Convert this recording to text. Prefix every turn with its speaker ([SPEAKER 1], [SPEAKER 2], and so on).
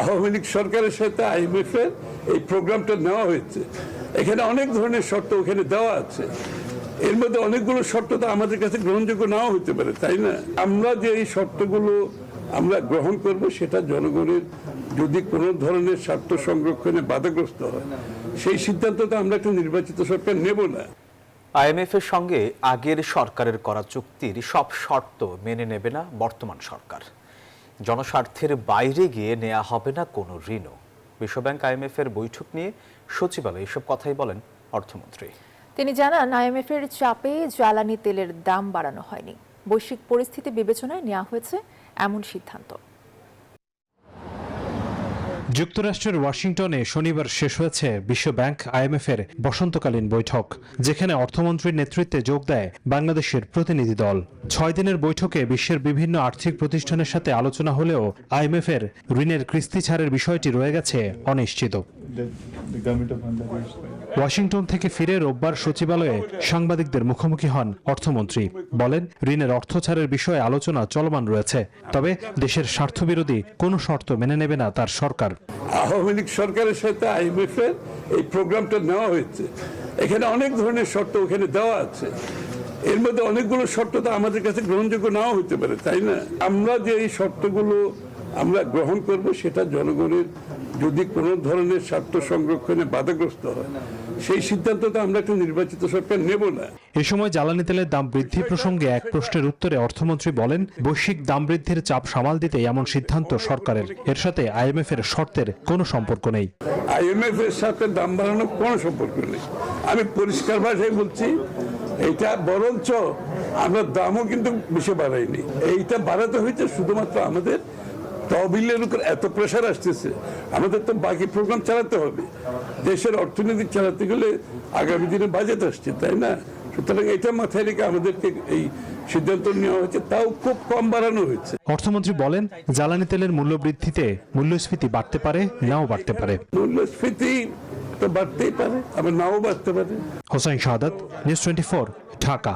[SPEAKER 1] আওয়ামী লীগ সরকারের সাথে IMF এর এই প্রোগ্রামটা নেওয়া হয়েছে। এখানে অনেক ধরনের শর্ত ওখানে দেওয়া আছে, এর মধ্যে অনেকগুলো শর্ত তো আমাদের কাছে গ্রহণযোগ্য নাও হতে পারে, তাই না? আমরা যে এই শর্তগুলো আমরা গ্রহণ করব সেটা জনগণের যদি কোনো ধরনের স্বার্থ সংরক্ষণে বাধাগ্রস্ত হয়, সেই সিদ্ধান্ত তো আমরা একটা নির্বাচিত সরকার নেব না।
[SPEAKER 2] IMF এর সঙ্গে আগের সরকারের করা চুক্তির সব শর্ত মেনে নেবে না বর্তমান সরকার। জনস্বার্থের বাইরে গিয়ে নেওয়া হবে না কোনো ঋণও। বিশ্বব্যাংক IMF এর বৈঠক নিয়ে সচিবালয়ে এসব কথাই বলেন অর্থমন্ত্রী।
[SPEAKER 3] তিনি জানান, IMF এর চাপে জ্বালানি তেলের দাম বাড়ানো হয়নি, বৈশ্বিক পরিস্থিতি বিবেচনায় নেওয়া হয়েছে এমন সিদ্ধান্ত।
[SPEAKER 4] যুক্তরাষ্ট্রের ওয়াশিংটনে শনিবার শেষ হয়েছে বিশ্বব্যাংক IMF এর বসন্তকালীন বৈঠক, যেখানে অর্থমন্ত্রীর নেতৃত্বে যোগ দেয় বাংলাদেশের প্রতিনিধি দল। 6 দিনের বৈঠকে বিশ্বের বিভিন্ন আর্থিক প্রতিষ্ঠানের সাথে আলোচনা হলেও IMF এর ঋণের কিস্তি ছাড়ের বিষয়টি রয়ে গেছে অনিশ্চিত। ওয়াশিংটন থেকে ফিরে রোববার সচিবালয়ে সাংবাদিকদের মুখোমুখি হন অর্থমন্ত্রী। বলেন, ঋণের অর্থ ছাড়ের বিষয়ে আলোচনা চলমান রয়েছে, তবে দেশের স্বার্থবিরোধী কোনো শর্ত মেনে নেবে না তার সরকার।
[SPEAKER 1] আওয়ামী লীগ সরকারের সাথে IMF এর এই প্রোগ্রামটা নেওয়া হয়েছে। এখানে অনেক ধরনের শর্ত ওখানে দেওয়া আছে, এর মধ্যে অনেকগুলো শর্ত তো আমাদের কাছে গ্রহণযোগ্য নাও হতে পারে, তাই না? আমরা যে এই শর্তগুলো আমরা গ্রহণ করব সেটা জনগণের যদি কোনো ধরনের স্বার্থ সংরক্ষণে বাধাগ্রস্ত হয়, সেই সিদ্ধান্ত তো আমরা একটা নির্বাচিত সরকার নেব না।
[SPEAKER 4] এ সময় জ্বালানি তেলের দাম বৃদ্ধি প্রসঙ্গে এক প্রশ্নের উত্তরে অর্থমন্ত্রী বলেন, বৈশ্বিক দাম বৃদ্ধির চাপ সামাল দিতে এমন সিদ্ধান্ত সরকারের, এর সাথে IMF এর শর্তের কোনো সম্পর্ক নেই।
[SPEAKER 1] IMF এর সাথে দাম বাড়ানোর কোনো সম্পর্ক নেই। আমি পরিষ্কার ভাষায় বলছি, এইটা বরঞ্চ আমরা দামও কিন্তু বেশি বাড়াইনি। এইটা বাড়াতে হয়েছে শুধুমাত্র আমাদের তহবিলের উপর এত প্রেশার আসতেছে, আমাদের তো বাকি প্রোগ্রাম চালাতে হবে। দেশের অর্থনীতি চালাতে গেলে আগামী দিনে বাজেট আসছে, তাই না? সুতরাং এটা মাথায় রেখে আমাদেরকে এই সিদ্ধান্ত নেওয়া হয়েছে, তাও খুব কম বাড়ানো হয়েছে।
[SPEAKER 4] অর্থমন্ত্রী বলেন, জ্বালানি তেলের মূল্য বৃদ্ধিতে মূল্যস্ফীতি বাড়তে পারে, নাও বাড়তে পারে।
[SPEAKER 1] মূল্যস্ফীতি তো বাড়তেই পারে, আবার নাও বাড়তে পারে।
[SPEAKER 4] হোসাইন শাহাদাত, নিউজ 24, ঢাকা।